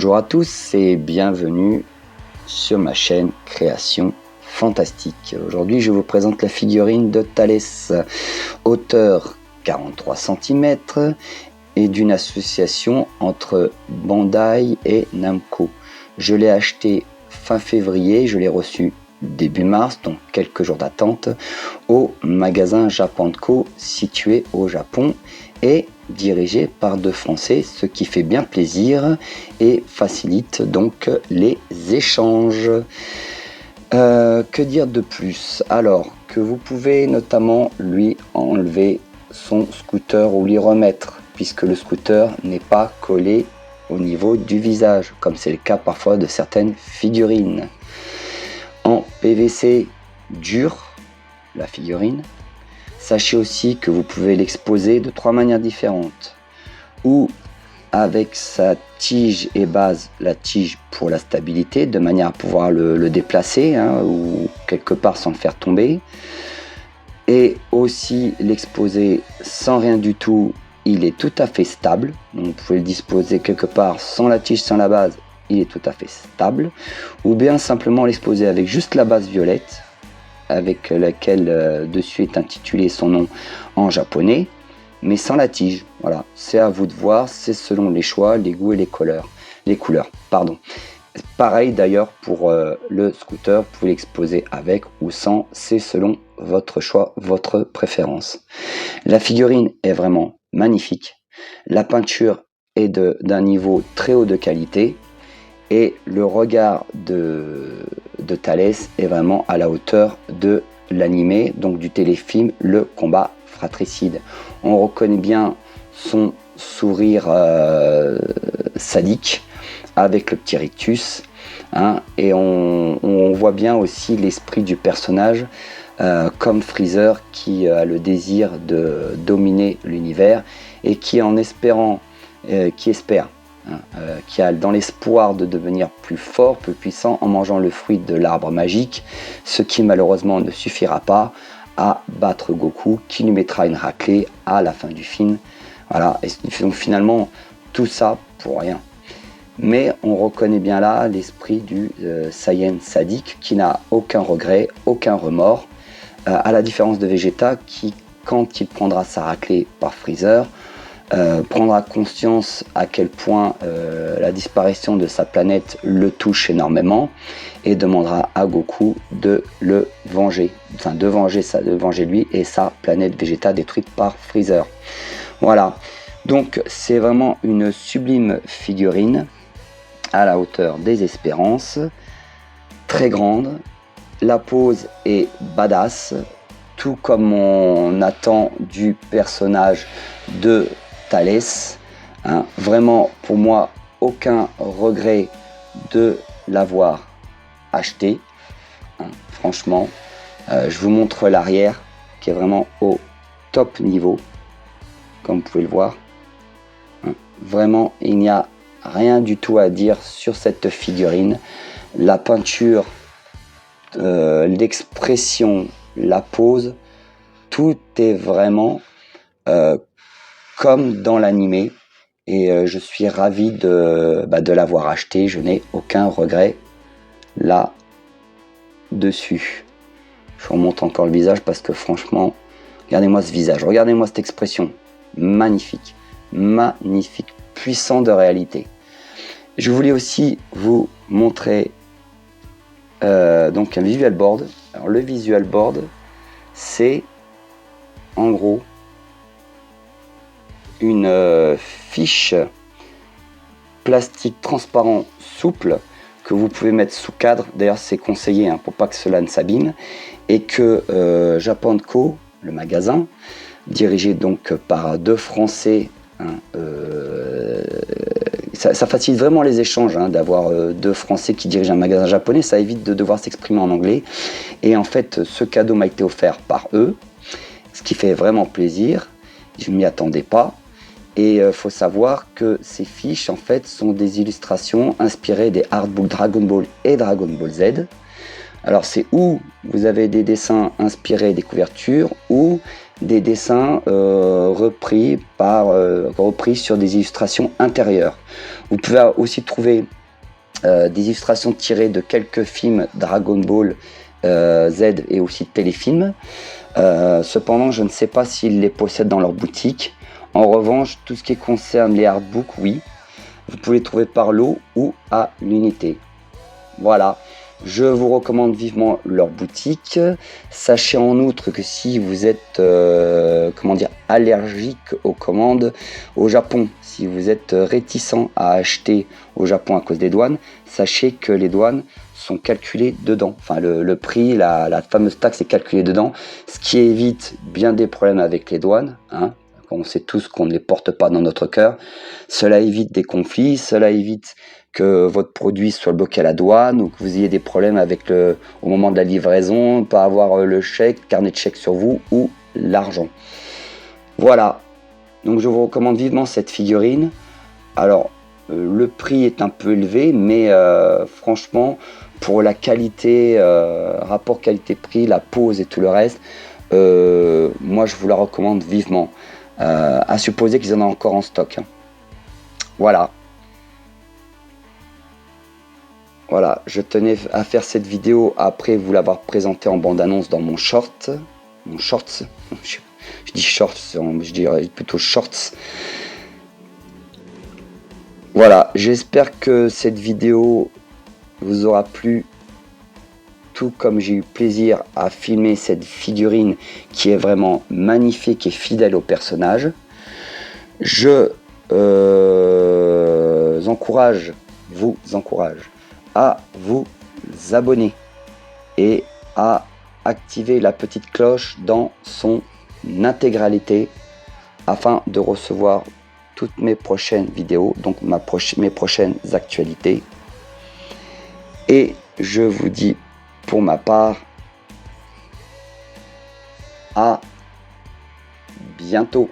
Bonjour à tous et bienvenue sur ma chaîne Création Fantastique. Aujourd'hui je vous présente la figurine de Thalès, hauteur 43 cm et d'une association entre Bandai et Namco. Je l'ai acheté fin février, je l'ai reçu début mars, donc quelques jours d'attente, au magasin Japanco situé au Japon et dirigé par deux Français, ce qui fait bien plaisir et facilite donc les échanges. Que dire de plus? Alors que vous pouvez notamment lui enlever son scooter ou lui remettre, puisque le scooter n'est pas collé au niveau du visage, comme c'est le cas parfois de certaines figurines. En PVC dur, la figurine. Sachez aussi que vous pouvez l'exposer de trois manières différentes. Ou avec sa tige et base, la tige pour la stabilité, de manière à pouvoir le déplacer, ou quelque part sans le faire tomber. Et aussi l'exposer sans rien du tout, il est tout à fait stable. Donc vous pouvez le disposer quelque part sans la tige, sans la base, il est tout à fait stable. Ou bien simplement l'exposer avec juste la base violette, avec laquelle dessus est intitulé son nom en japonais, mais sans la tige. Voilà, c'est à vous de voir, c'est selon les choix, les goûts et les couleurs. Pareil d'ailleurs pour le scooter, vous pouvez l'exposer avec ou sans, c'est selon votre choix, votre préférence. La figurine est vraiment magnifique. La peinture est d'un niveau très haut de qualité. Et le regard de Thalès est vraiment à la hauteur de l'animé, donc du téléfilm Le Combat Fratricide. On reconnaît bien son sourire sadique avec le petit rictus, et on voit bien aussi l'esprit du personnage, comme Freezer qui a le désir de dominer l'univers et qui espère qui a dans l'espoir de devenir plus fort, plus puissant en mangeant le fruit de l'arbre magique, ce qui malheureusement ne suffira pas à battre Goku, qui lui mettra une raclée à la fin du film. Voilà, et donc finalement tout ça pour rien. Mais on reconnaît bien là l'esprit du Saiyan sadique qui n'a aucun regret, aucun remords, à la différence de Vegeta qui, quand il prendra sa raclée par Freezer, prendra conscience à quel point la disparition de sa planète le touche énormément et demandera à Goku de le venger, de venger lui et sa planète Vegeta détruite par Freezer. Voilà, donc c'est vraiment une sublime figurine à la hauteur des espérances, très grande, la pose est badass, tout comme on attend du personnage de Thalès, vraiment pour moi aucun regret de l'avoir acheté, franchement. Je vous montre l'arrière qui est vraiment au top niveau, comme vous pouvez le voir, vraiment il n'y a rien du tout à dire sur cette figurine. La peinture, l'expression, la pose, tout est vraiment comme dans l'animé, et je suis ravi de l'avoir acheté. Je n'ai aucun regret là dessus. Je remonte encore le visage parce que franchement, regardez-moi ce visage, regardez-moi cette expression, magnifique, magnifique, puissant de réalité. Je voulais aussi vous montrer donc un visual board. Alors le visual board, c'est en gros une fiche plastique transparent souple que vous pouvez mettre sous cadre. D'ailleurs c'est conseillé pour pas que cela ne s'abîme, et que Japanco, le magasin dirigé donc par deux Français, ça facilite vraiment les échanges, d'avoir deux Français qui dirigent un magasin japonais. Ça évite de devoir s'exprimer en anglais, et en fait ce cadeau m'a été offert par eux, ce qui fait vraiment plaisir. Je ne m'y attendais pas. Et faut savoir que ces fiches en fait sont des illustrations inspirées des artbooks Dragon Ball et Dragon Ball Z. Alors c'est où vous avez des dessins inspirés des couvertures, ou des dessins repris sur des illustrations intérieures. Vous pouvez aussi trouver des illustrations tirées de quelques films Dragon Ball Z et aussi téléfilms. Cependant, je ne sais pas s'ils les possèdent dans leur boutique. En revanche, tout ce qui concerne les artbooks, oui. Vous pouvez les trouver par lot ou à l'unité. Voilà. Je vous recommande vivement leur boutique. Sachez en outre que si vous êtes allergique aux commandes au Japon, si vous êtes réticent à acheter au Japon à cause des douanes, sachez que les douanes sont calculées dedans. Enfin, le prix, la fameuse taxe est calculée dedans, ce qui évite bien des problèmes avec les douanes, hein. On sait tous qu'on ne les porte pas dans notre cœur. Cela évite des conflits, cela évite que votre produit soit bloqué à la douane ou que vous ayez des problèmes avec au moment de la livraison, pas avoir le chèque, carnet de chèque sur vous ou l'argent. Voilà, donc je vous recommande vivement cette figurine. Alors, le prix est un peu élevé, mais franchement, pour la qualité, rapport qualité-prix, la pose et tout le reste, moi je vous la recommande vivement. À supposer qu'ils en ont encore en stock. Voilà. Voilà, je tenais à faire cette vidéo après vous l'avoir présenté en bande-annonce dans mon short. Mon shorts. Je dis shorts, je dirais plutôt shorts. Voilà, j'espère que cette vidéo vous aura plu. Tout comme j'ai eu plaisir à filmer cette figurine qui est vraiment magnifique et fidèle au personnage. Je vous encourage à vous abonner et à activer la petite cloche dans son intégralité afin de recevoir toutes mes prochaines vidéos, donc mes prochaines actualités. Et je vous dis pour ma part à bientôt.